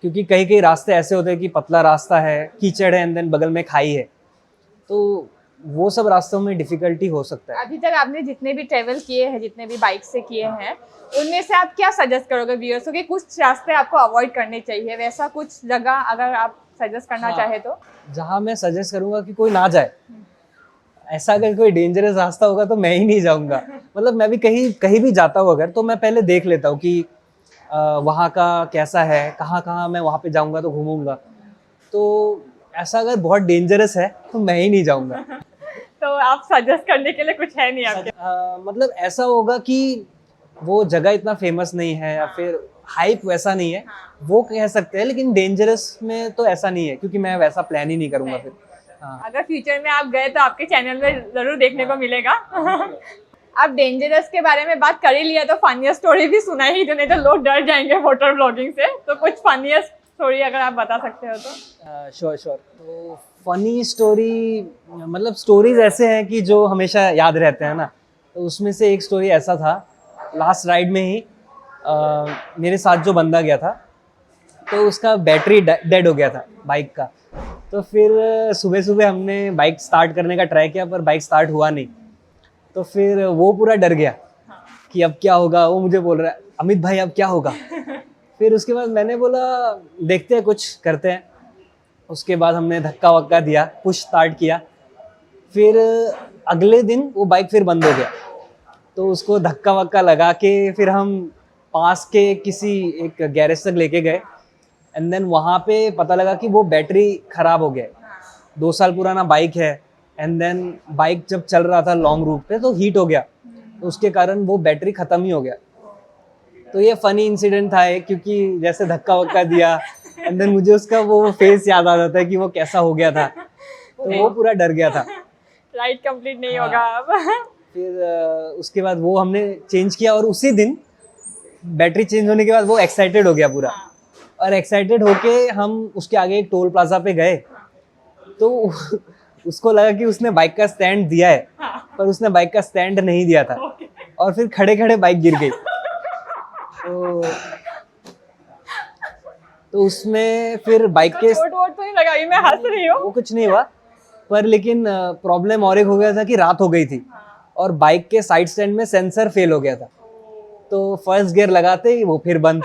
क्योंकि कई कई रास्ते ऐसे होते हैं कि पतला रास्ता है, कीचड़ है एंड देन बगल में खाई है, तो वो सब रास्तों में डिफिकल्टी हो सकता है। अभी तक आपने जितने भी ट्रेवल किए हैं, जितने भी बाइक से किए हैं, उनमें से आप क्या सजेस्ट करोगे व्यूअर्स को कि कुछ रास्ते आपको अवॉइड करने चाहिए, वैसा कुछ जगह अगर आप सजेस्ट करना हाँ। चाहे तो? जहाँ मैं सजेस्ट करूँगा कि कोई ना जाए, ऐसा अगर कोई डेंजरस रास्ता होगा तो मैं ही नहीं जाऊँगा। मतलब मैं भी कहीं कहीं भी जाता हूँ अगर, तो मैं पहले देख लेता हूँ कि वहाँ का कैसा है, कहाँ कहाँ मैं वहाँ पे जाऊँगा तो घूमूंगा। तो ऐसा अगर बहुत डेंजरस है तो मैं ही नहीं जाऊँगा। तो आप सजेस्ट करने के लिए कुछ है नहीं आपके? मतलब ऐसा होगा कि वो जगह इतना फेमस नहीं है या फिर हाइप वैसा नहीं है, वो कह सकते हैं, लेकिन डेंजरस में तो ऐसा नहीं है क्योंकि मैं वैसा प्लान ही नहीं करूँगा फिर। हाँ। अगर फ्यूचर में आप गए तो आपके चैनल में जरूर देखने को मिलेगा। आप डेंजरस के बारे में बात कर ही लिया तो फनीस्ट स्टोरी भी सुना ही, जो नहीं तो लोग डर जाएंगे मोटर ब्लॉगिंग से। तो कुछ फनीस्ट स्टोरी अगर आप बता सकते हो तो? Sure sure. तो फनी स्टोरी मतलब स्टोरीज ऐसे हैं कि जो हमेशा याद रहते हैं ना, तो उसमें से एक स्टोरी ऐसा था, लास्ट राइड में ही मेरे साथ जो बंदा गया था तो उसका बैटरी डेड हो गया था बाइक का। तो फिर सुबह सुबह हमने बाइक स्टार्ट करने का ट्राई किया पर बाइक स्टार्ट हुआ नहीं। तो फिर वो पूरा डर गया कि अब क्या होगा। वो मुझे बोल रहा है अमित भाई अब क्या होगा। फिर उसके बाद मैंने बोला देखते हैं कुछ करते हैं। उसके बाद हमने धक्का वक्का दिया, पुश स्टार्ट किया। फिर अगले दिन वो बाइक फिर बंद हो गया। तो उसको धक्का वक्का लगा के फिर हम पास के किसी एक गैरेज तक लेके गए एंड देन वहाँ पे पता लगा कि वो बैटरी ख़राब हो गया है। 2 साल पुराना बाइक है एंड देन बाइक जब चल रहा था लॉन्ग रूट पे तो हीट हो गया, तो उसके कारण वो बैटरी ख़त्म ही हो गया। तो ये फ़नी इंसिडेंट था एक, क्योंकि जैसे धक्का वक्का दिया एंड देन मुझे उसका वो फेस याद आ जाता है कि वो कैसा हो गया था। तो वो पूरा डर गया था। राइड कंप्लीट नहीं हाँ। होगा अब। फिर उसके बाद वो हमने चेंज किया और उसी दिन बैटरी चेंज होने के बाद वो एक्साइटेड हो गया पूरा। और एक्साइटेड होके हम उसके आगे एक टोल प्लाजा पे गए तो उसको लगा कि उसने बाइक का स्टैंड दिया है, पर उसने बाइक का स्टैंड नहीं दिया था और फिर खड़े खड़े बाइक गिर गई। तो उसमें फिर बाइक के चोट वोट तो नहीं लगा? मैं हंस रही हूँ। वो कुछ नहीं हुआ, पर लेकिन प्रॉब्लम और एक हो गया था कि रात हो गई थी और बाइक के साइड स्टैंड में सेंसर फेल हो गया था। तो फर्स्ट गियर लगाते ही वो फिर बंद।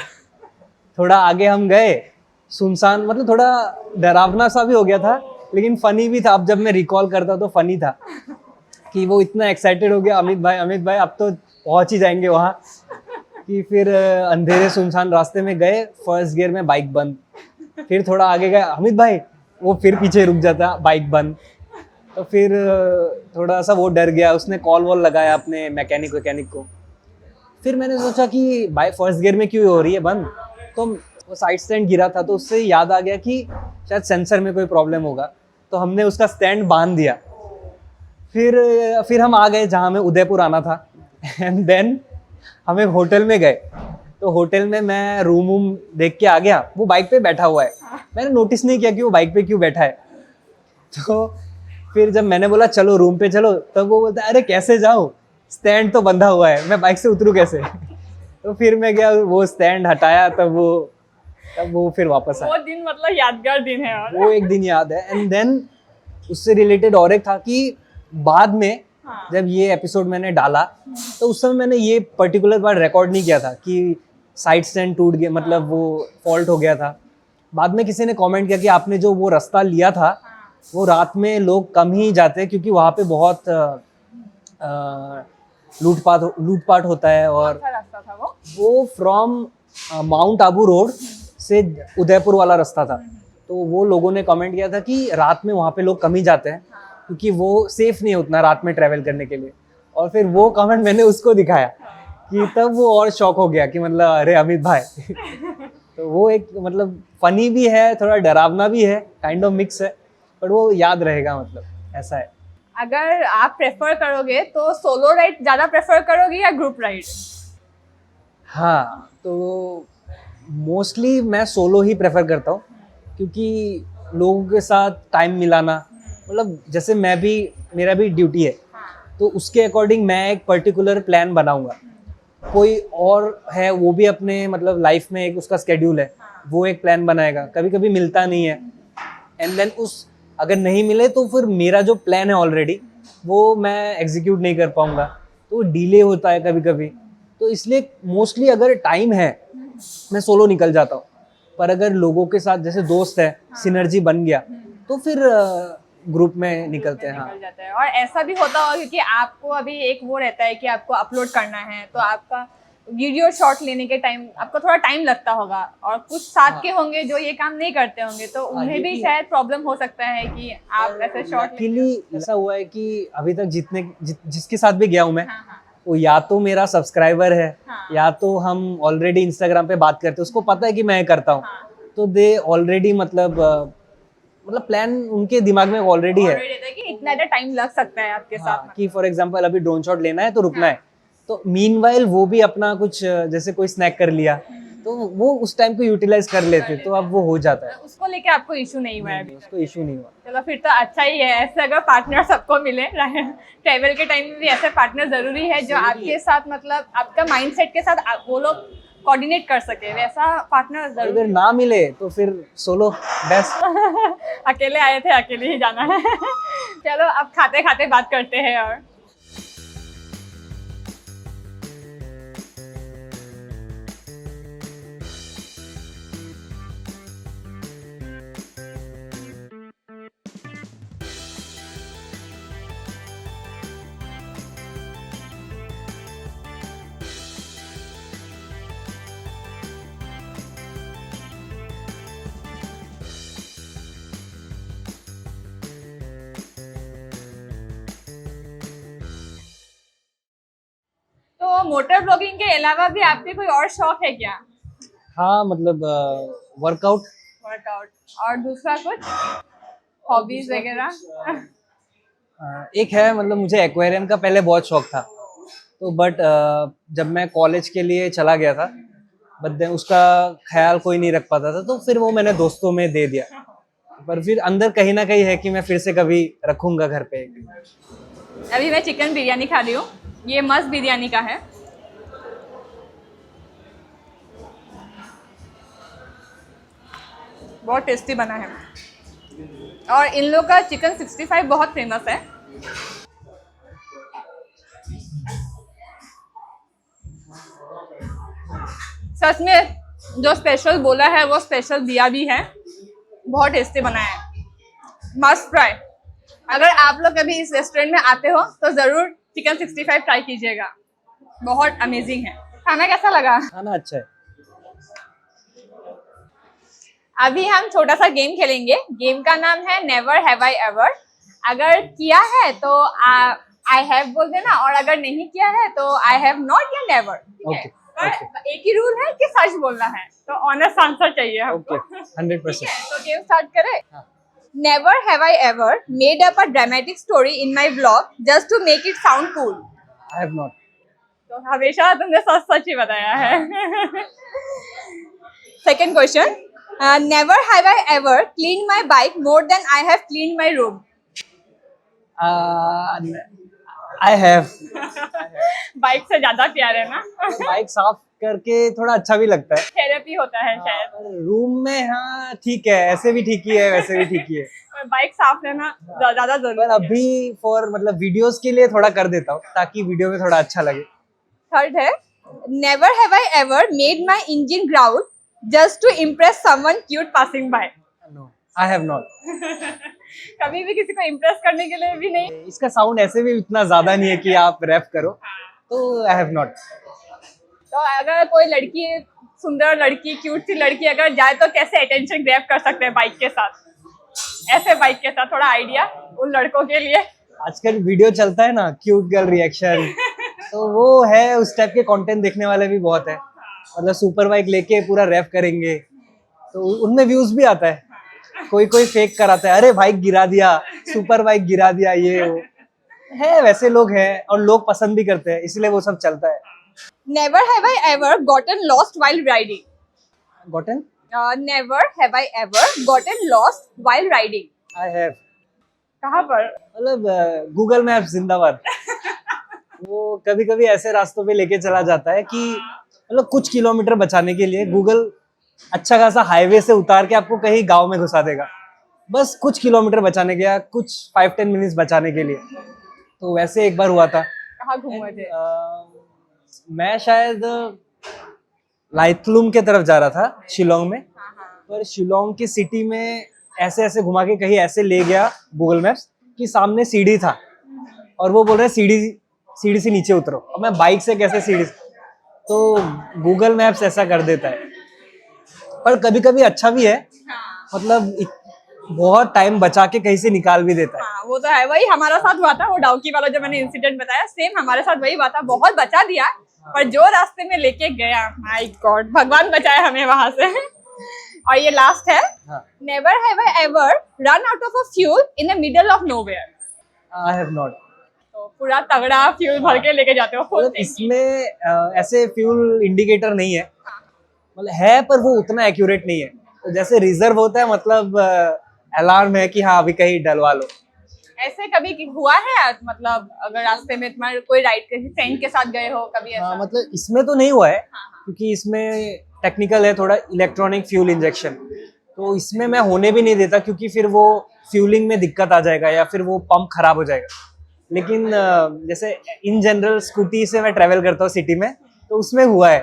थोड़ा आगे हम गए, सुनसान, मतलब थोड़ा डरावना सा भी हो गया था लेकिन फनी भी था। अब जब मैं रिकॉल करता तो फनी था कि वो इतना एक्साइटेड हो गया, अमित भाई अब तो पहुंच ही जाएंगे वहाँ, कि फिर अंधेरे सुनसान रास्ते में गए, फर्स्ट गियर में बाइक बंद। फिर थोड़ा आगे गए, अमित भाई, वो फिर पीछे रुक जाता, बाइक बंद। तो फिर थोड़ा सा वो डर गया, उसने कॉल वॉल लगाया अपने मैकेनिक को। फिर मैंने सोचा कि बाइक फर्स्ट गियर में क्यों हो रही है बंद, तो वो साइड स्टैंड गिरा था तो उससे याद आ गया कि शायद सेंसर में कोई प्रॉब्लम होगा, तो हमने उसका स्टैंड बांध दिया। फिर हम आ गए जहाँ हमें उदयपुर आना था एंड देन हम एक होटल में गए। तो होटल में मैं रूम वूम देख के आ गया, वो बाइक पे बैठा हुआ है। मैंने नोटिस नहीं किया कि वो बाइक पे क्यों बैठा है। तो फिर जब मैंने बोला चलो रूम पे चलो, तब वो बोलता है अरे कैसे जाऊँ, स्टैंड तो बंधा हुआ है, मैं बाइक से उतरूँ कैसे। तो फिर मैं गया, वो स्टैंड हटाया, तब वो फिर वापस आया। वो दिन मतलब यादगार दिन है। और वो एक दिन याद है। एंड देन उससे रिलेटेड और एक था कि बाद में जब ये एपिसोड मैंने डाला तो उस समय मैंने ये पर्टिकुलर बार रिकॉर्ड नहीं किया था कि साइड स्टैंड टूट गया, मतलब वो फॉल्ट हो गया था। बाद में किसी ने कमेंट किया कि आपने जो वो रास्ता लिया था वो रात में लोग कम ही जाते हैं क्योंकि वहाँ पे बहुत लूटपाट होता है। और कौन सा रास्ता था वो फ्रॉम माउंट आबू रोड से उदयपुर वाला रास्ता था। तो वो लोगों ने कमेंट किया था कि रात में वहाँ पे लोग कम ही जाते हैं क्योंकि वो सेफ नहीं है उतना रात में ट्रैवल करने के लिए। और फिर वो कमेंट मैंने उसको दिखाया कि तब वो और शॉक हो गया कि मतलब अरे अमित भाई तो वो एक मतलब फनी भी है, थोड़ा डरावना भी है, काइंड ऑफ मिक्स है, पर वो याद रहेगा, मतलब ऐसा है। अगर आप प्रेफर करोगे तो सोलो राइड ज्यादा प्रेफर करोगे या ग्रुप राइड? हाँ, तो मोस्टली मैं सोलो ही प्रेफर करता हूँ क्योंकि लोगों के साथ टाइम मिलाना, मतलब जैसे मेरा भी ड्यूटी है तो उसके अकॉर्डिंग मैं एक पर्टिकुलर प्लान बनाऊंगा। कोई और है वो भी अपने मतलब लाइफ में एक उसका स्केड्यूल है, वो एक प्लान बनाएगा, कभी कभी मिलता नहीं है। एंड देन अगर नहीं मिले तो फिर मेरा जो प्लान है ऑलरेडी वो मैं एग्जीक्यूट नहीं कर पाऊंगा, तो डिले होता है कभी कभी। तो इसलिए मोस्टली अगर टाइम है मैं सोलो निकल जाता हूँ, पर अगर लोगों के साथ जैसे दोस्त है, सिनर्जी बन गया तो फिर ग्रुप में निकलते हैं। हाँ, निकल जाता है। और ऐसा भी होता होगा क्योंकि आपको अभी एक वो रहता है कि आपको अपलोड करना है, तो आपका वीडियो शॉट लेने के टाइम आपको थोड़ा टाइम लगता होगा, और कुछ साथ के होंगे जो ये काम नहीं करते होंगे, तो उन्हें भी शायद प्रॉब्लम हो सकता है कि आप ऐसे शॉट लकीली ऐसा हुआ है कि अभी तक जिसके साथ भी गया हूँ मैं, वो या तो मेरा सब्सक्राइबर है, या तो हम ऑलरेडी इंस्टाग्राम पे बात करते हैं, उसको पता है कि मैं करता हूँ, तो दे ऑलरेडी मतलब प्लान उनके दिमाग में ऑलरेडी है कि इतना टाइम लग सकता है आपके साथ। कि फॉर एग्जांपल अभी ड्रोन शॉट लेना है तो रुकना है, तो मीनवाइल वो भी अपना कुछ जैसे कोई स्नैक कर लिया तो वो उस टाइम को यूटिलाइज कर लेते, तो अब वो हो जाता है। उसको लेके आपको इशू नहीं हुआ है अभी? उसको इशू नहीं हुआ। चलो फिर तो अच्छा ही है। ऐसे अगर पार्टनर सबको मिले ट्रैवल के टाइम में भी ऐसे पार्टनर जरूरी है जो आपके साथ मतलब आपका माइंडसेट के साथ वो लोग कोऑर्डिनेट कर सके, वैसा पार्टनर जरूरी। अगर ना मिले तो फिर सोलो बेस्ट। अकेले आए थे, अकेले ही जाना है। चलो अब खाते खाते बात करते हैं। और तो मोटर ब्लॉगिंग के अलावा भी आपके कोई और शौक है क्या? हाँ, मतलब वर्कआउट और दूसरा कुछ हॉबीज वगैरह? एक है, मतलब मुझे एक्वेरियम का पहले बहुत शौक था, तो बट जब मैं कॉलेज के लिए चला गया था, बट देन उसका ख्याल कोई नहीं रख पाता था, तो फिर वो मैंने दोस्तों में दे दिया। पर फिर अंदर कहीं ना कहीं है कि मैं फिर से कभी रखूंगा घर पे। अभी मैं चिकन बिरयानी खा रही हूँ, ये मस्त बिरयानी का है। बहुत टेस्टी बना है, और इन लोग का चिकन 65 बहुत फेमस है। सच में जो स्पेशल बोला है वो स्पेशल दिया भी है, बहुत टेस्टी बना है, मस्ट ट्राई। अगर आप लोग कभी इस रेस्टोरेंट में आते हो तो जरूर चिकन 65 ट्राई कीजिएगा, बहुत अमेजिंग है। खाना कैसा लगा? खाना अच्छा है। अभी हम छोटा सा गेम खेलेंगे। गेम का नाम है नेवर हैव आई एवर। अगर किया है तो आई हैव बोल देना, और अगर नहीं किया है तो आई हैव नॉट या नेवर। ओके, पर एक ही रूल है कि सच बोलना है, तो ऑनेस्ट आंसर चाहिए हमको। 100%। तो गेम स्टार्ट करें। Never have I ever made up a dramatic story in my blog just to make it sound cool. I have not. तो हमेशा तुमने सच सच ही बताया है। Second question, never have I ever clean my bike more than I have clean my room. I have. Bike से ज्यादा प्यार है ना? बाइक साफ करके थोड़ा अच्छा भी लगता है, थेरेपी होता है शायद। रूम में। हाँ ठीक है, ऐसे भी ठीक ही है, वैसे भी ठीक ही है, बाइक साफ रहना ज्यादा जरूरी पर अभी फॉर मतलब वीडियोस के लिए थोड़ा कर देता हूँ ताकि वीडियो में थोड़ा अच्छा लगे। थर्ड है, never have I ever made my engine growl just to impress someone cute passing by. I have not. कभी भी किसी को इम्प्रेस करने के लिए भी नहीं? इसका साउंड ऐसे भी इतना ज्यादा नहीं है कि आप रैप करो, तो आई हैव नॉट। तो अगर कोई लड़की, सुंदर लड़की, क्यूट सी लड़की अगर जाए तो कैसे अटेंशन ग्रैब कर सकते हैं बाइक के साथ, ऐसे बाइक के साथ? थोड़ा आइडिया उन लड़कों के लिए। आजकल वीडियो चलता है ना, क्यूट गर्ल रिएक्शन, तो वो है, उस टाइप के कंटेंट देखने वाले भी बहुत है। मतलब सुपर बाइक लेके पूरा रैप करेंगे, तो उनमें व्यूज भी आता है। कोई कोई फेक कराता है, अरे बाइक गिरा दिया, सुपर बाइक गिरा दिया, ये वो है, वैसे लोग हैं और लोग पसंद भी करते हैं, इसलिए वो सब चलता है। Never have I ever gotten lost while riding. Gotten? Never have I ever gotten lost while riding. I have. कहाँ पर? मतलब गूगल मैप्स जिंदाबाद। वो कभी कभी ऐसे रास्तों पे लेके चला जाता है कि मतलब कुछ किलोमीटर बचाने के लिए गूगल अच्छा खासा हाईवे से उतार के आपको कहीं गांव में घुसा देगा, बस कुछ किलोमीटर बचाने के, या कुछ 5-10 मिनट्स बचाने के लिए। तो वैसे एक बार हुआ था। कहाँ घूमे थे? मैं शायद लाइटलूम के तरफ जा रहा था शिलोंग में, पर शिलोंग की सिटी में ऐसे ऐसे घुमा के कहीं ऐसे ले गया गूगल मैप्स कि सामने सीढ़ी था और वो बोल रहे सीढ़ी से नीचे उतरो। अब मैं बाइक से कैसे सीढ़ी, तो गूगल मैप्स ऐसा कर देता है। पर कभी कभी अच्छा भी है, मतलब बहुत टाइम बचा के कहीं से निकाल भी देता है। हाँ, वो तो है। वही हमारा साथ हुआ था, वो डाउकी वाला जो मैंने इंसिडेंट बताया, सेम हमारे साथ वही हुआ था। बहुत बचा दिया, पर जो रास्ते में लेके गया, माय गॉड, भगवान बचाए हमें वहां से। और ये लास्ट है, never have I ever run out of a fuel in the middle of nowhere. I have not. तो पूरा तगड़ा फ्यूल भर के लेके जाते हो फुल मतलब इसमें ऐसे फ्यूल इंडिकेटर नहीं है, मतलब है पर वो उतना एक्यूरेट नहीं है। तो जैसे रिजर्व होता है, मतलब अलार्म है कि हाँ अभी कहीं डलवा लो। ऐसे कभी हुआ है, मतलब अगर रास्ते में तुम्हारे कोई राइड किसी फ्रेंड के साथ गए हो कभी ऐसा? हाँ, मतलब इसमें तो नहीं हुआ है, क्योंकि इसमें टेक्निकल है थोड़ा, इलेक्ट्रॉनिक फ्यूल इंजेक्शन, तो इसमें मैं होने भी नहीं देता, क्योंकि फिर वो फ्यूलिंग में दिक्कत आ जाएगा या फिर वो पंप खराब हो जाएगा। लेकिन जैसे इन जनरल स्कूटी से मैं ट्रेवल करता हूँ सिटी में, तो उसमें हुआ है।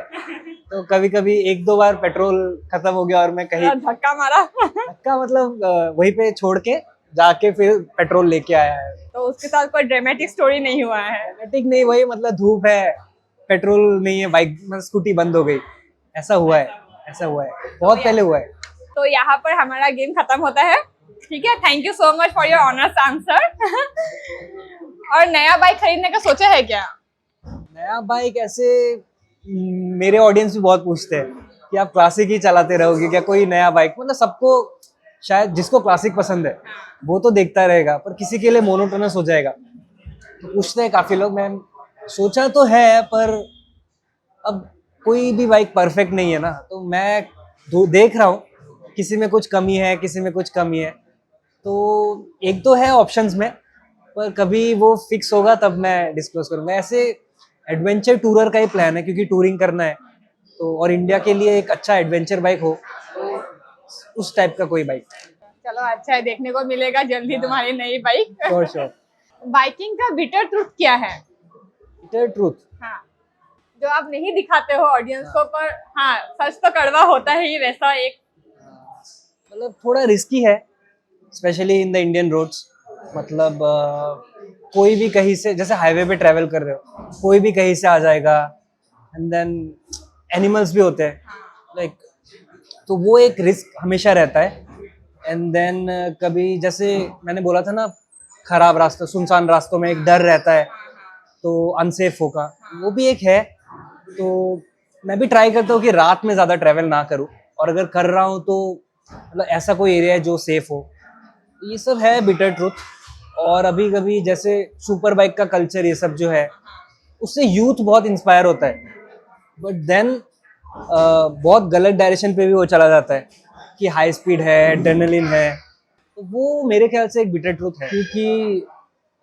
तो कभी कभी 1-2 बार पेट्रोल खत्म हो गया और मैं कहीं धक्का मारा। धक्का मतलब वहीं पे छोड़ के जाके फिर पेट्रोल लेके आया है। तो उसके साथ कोई ड्रामेटिक स्टोरी नहीं हुआ है? ड्रामेटिक नहीं, वही मतलब धूप है, पेट्रोल नहीं है, बाइक मतलब स्कूटी बंद हो गई, ऐसा हुआ है, ऐसा हुआ है, बहुत पहले हुआ है। तो यहाँ पर हमारा गेम खत्म होता है। ठीक है, thank you so much for your honours answer. और नया बाइक खरीदने का सोचा है क्या? नया बाइक ऐसे मेरे ऑडियंस भी बहुत पूछते हैं कि आप क्लासिक ही चलाते रहोगे क्या, कोई नया बाइक? मतलब सबको, शायद जिसको क्लासिक पसंद है वो तो देखता रहेगा, पर किसी के लिए मोनोटोनस हो जाएगा। तो पूछते हैं काफी लोग। मैं सोचा तो है, पर अब कोई भी बाइक परफेक्ट नहीं है ना, तो मैं देख रहा हूँ किसी में कुछ कमी है, किसी में कुछ कमी है। तो एक तो है ऑप्शंस में, पर कभी वो फिक्स होगा तब मैं डिस्क्लोज करूंगा। ऐसे एडवेंचर टूरर का ही प्लान है, क्योंकि टूरिंग करना है तो, और इंडिया के लिए एक अच्छा एडवेंचर बाइक हो, तो उस टाइप का कोई बाइक। चलो अच्छा है, देखने को मिलेगा जल्दी तुम्हारी नई बाइक। Sure sure. बाइकिंग का बिटर ट्रूथ क्या है? बिटर ट्रूथ, हाँ, जो आप नहीं दिखाते हो ऑडियंस को, पर हाँ सच तो कड़वा होता है ही, वैसा एक मतलब थोड़ा रिस्की है, specially in the Indian roads. मतलब कोई भी कहीं से, जैसे हाईवे पे ट्रैवल कर रहे हो, कोई भी कहीं से आ जाएगा, एंड देन एनिमल्स भी होते हैं लाइक, तो वो एक रिस्क हमेशा रहता है। एंड देन कभी, जैसे मैंने बोला था ना, खराब रास्ता, सुनसान रास्तों में एक डर रहता है, तो अनसेफ होगा, वो भी एक है। तो मैं भी ट्राई करता हूँ कि रात में ज़्यादा ट्रैवल ना करूँ, और अगर कर रहा हूँ तो मतलब ऐसा कोई एरिया है जो सेफ हो। ये सब है बिटर ट्रूथ। और अभी कभी जैसे सुपर बाइक का कल्चर, ये सब जो है, उससे यूथ बहुत इंस्पायर होता है, बट देन बहुत गलत डायरेक्शन पे भी वो चला जाता है कि हाई स्पीड है, एड्रेनलिन है। तो वो मेरे ख्याल से एक बिटर ट्रूथ है, क्योंकि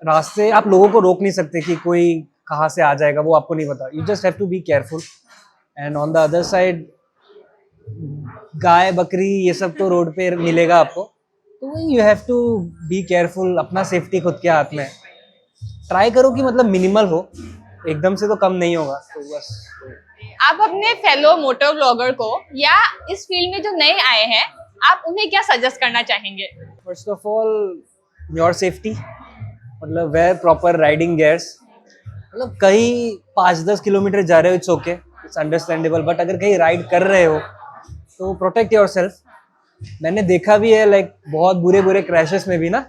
रास्ते आप लोगों को रोक नहीं सकते कि कोई कहाँ से आ जाएगा, वो आपको नहीं पता। You just have to be careful. And on the other side, गाय बकरी ये सब तो रोड पे मिलेगा आपको, तो you have to be careful. अपना सेफ्टी खुद के हाथ में। ट्राई करो कि मतलब मिनिमल हो, एकदम से तो कम नहीं होगा, तो बस। आप अपने फेलो मोटर ब्लॉगर को, या इस फील्ड में जो नए आए हैं, आप उन्हें क्या सजेस्ट करना चाहेंगे? First of all your safety, मतलब वेयर प्रॉपर राइडिंग गियर्स। मतलब कहीं 5-10 किलोमीटर जा रहे हो, it's okay, it's understandable, but अगर कहीं राइड कर रहे हो तो प्रोटेक्ट योर सेल्फ। मैंने देखा भी है लाइक बहुत बुरे बुरे क्रैशेस में भी ना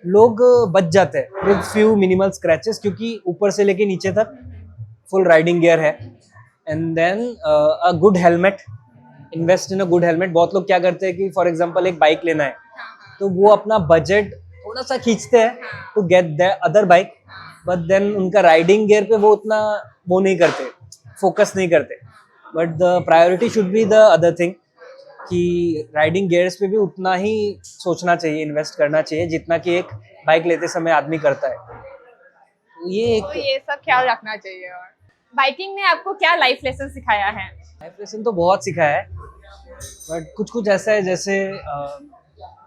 लोग बच जाते हैं विद फ्यू मिनिमल स्क्रैचेस, क्योंकि ऊपर से लेके नीचे तक फुल राइडिंग गियर है। And then a good helmet, invest in a good helmet. बहुत लोग क्या करते हैं कि फॉर एग्जांपल एक बाइक लेना है तो वो अपना बजट थोड़ा सा खींचते हैं to get the other bike, but then उनका राइडिंग गियर पे वो उतना वो नहीं करते, फोकस नहीं करते। But the priority should be the other thing, कि राइडिंग गियर्स पे भी उतना ही सोचना चाहिए, इन्वेस्ट करना चाहिए जितना कि एक बाइक लेते समय आदमी करता है। तो ये तो एक ये सब ख्याल रखना चाहिए। और बाइकिंग ने आपको क्या लाइफ लेसन सिखाया है? लाइफ लेसन तो बहुत सिखाया है, बट कुछ कुछ ऐसा है जैसे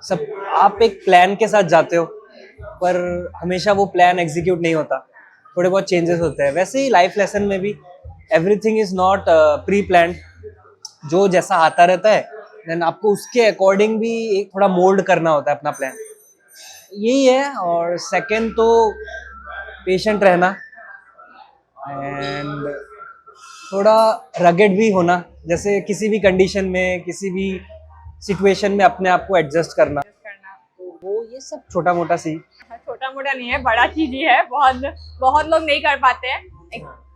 सब आप एक प्लान के साथ जाते हो पर हमेशा वो प्लान एग्जीक्यूट नहीं होता, थोड़े बहुत चेंजेस होते हैं। वैसे ही लाइफ लेसन में भी everything is not pre planned, जो जैसा आता रहता है देन आपको उसके अकॉर्डिंग भी एक थोड़ा मोल्ड करना होता है अपना प्लान, यही है। और सेकंड तो पेशेंट रहना एंड थोड़ा रगेड भी होना, जैसे किसी भी कंडीशन में किसी भी सिचुएशन में अपने आप को एडजस्ट करना। तो वो ये सब छोटा मोटा सी, छोटा मोटा नहीं है, बड़ा चीज ही है। बहुत लोग नहीं कर पाते हैं।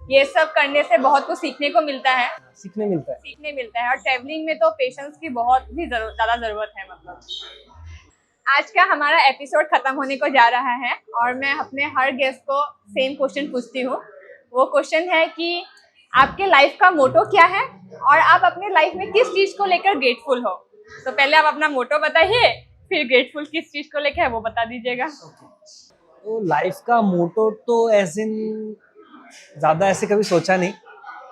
ये सब करने से बहुत कुछ सीखने को मिलता है, सीखने मिलता है। और ट्रैवलिंग में तो पेशेंस की बहुत ही ज्यादा जरूरत है। मतलब आज का हमारा एपिसोड खत्म होने को जा रहा है और मैं अपने हर गेस्ट को सेम क्वेश्चन पूछती हूँ। वो क्वेश्चन है कि आपके लाइफ का मोटो क्या है और आप अपने लाइफ में किस चीज को लेकर ग्रेटफुल हो? तो पहले आप अपना मोटो बताइए, फिर ग्रेटफुल किस चीज को लेकर है वो बता दीजिएगा। तो लाइफ का मोटो तो ऐसे ज़्यादा ऐसे कभी सोचा नहीं,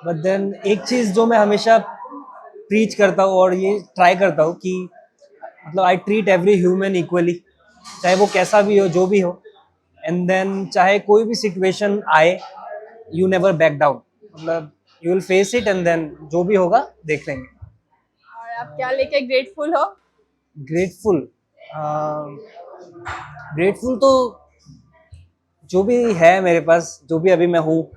बट देन एक चीज़ जो मैं हमेशा प्रीच करता हूँ और ये ट्राई करता हूँ कि मतलब I treat every human equally, चाहे वो कैसा भी हो, जो भी हो। एंड देन चाहे कोई भी सिचुएशन आए, यू नेवर बैक डाउन, मतलब you will face it and then जो भी होगा देख लेंगे। और आप क्या लेके ग्रेटफुल हो? ग्रेटफुल तो जो भी है मेरे पास, जो भी अभी मैं हूँ,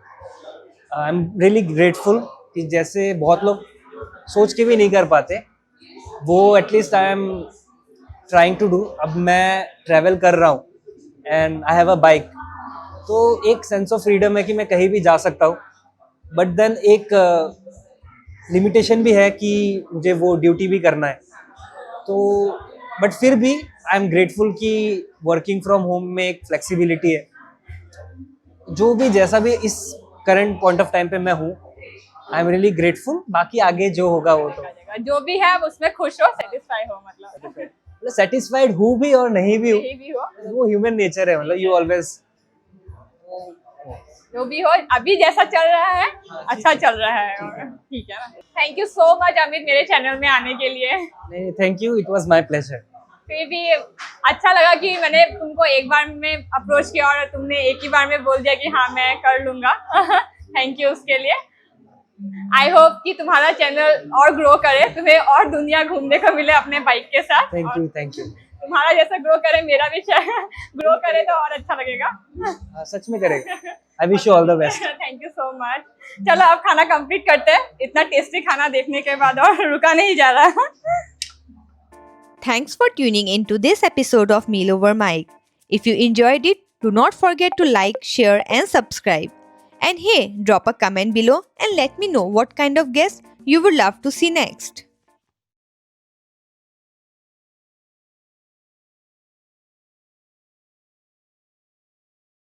आई एम रियली ग्रेटफुल कि जैसे बहुत लोग सोच के भी नहीं कर पाते वो at least I am trying to do. अब मैं ट्रैवल कर रहा हूँ and I have a bike, तो एक सेंस ऑफ फ्रीडम है कि मैं कहीं भी जा सकता हूँ, बट देन एक लिमिटेशन भी है कि मुझे वो ड्यूटी भी करना है। तो बट फिर भी आई एम ग्रेटफुल कि वर्किंग फ्रॉम होम में एक फ्लेक्सिबिलिटी है। जो भी जैसा भी इस करंट पॉइंट ऑफ टाइम पे मैं हूँ, आई एम रियली ग्रेटफुल। बाकी आगे जो होगा वो तो जो भी है उसमें खुश हो, सेटिस्फाई हो। मतलब सेटिस्फाइड हूँ भी और नहीं भी हो, वो ह्यूमन नेचर है। मतलब यू ऑलवेज, जो भी हो, अभी जैसा चल रहा है अच्छा चल रहा है। ठीक है ना। Thank you so much Amit मेरे चैनल में आने के लिए। नहीं, thank you, it was my pleasure. फिर भी अच्छा लगा कि मैंने तुमको एक बार में अप्रोच किया और तुमने एक ही बार में बोल दिया कि हाँ मैं कर लूंगा। थैंक यू उसके लिए। आई होप कि तुम्हारा चैनल और ग्रो करे, तुम्हें और दुनिया घूमने को मिले अपने बाइक के साथ। Thank you. तुम्हारा जैसा ग्रो करे मेरा भी ग्रो करे तो और अच्छा लगेगा। सच में करेगा। I wish you all the best. Thank you so much. चलो अब खाना कंप्लीट करते हैं, इतना टेस्टी खाना देखने के बाद और रुका नहीं जा रहा। Thanks for tuning into this episode of Meal Over Mic. If you enjoyed it, do not forget to like, share and subscribe. And hey, drop a comment below and let me know what kind of guest you would love to see next.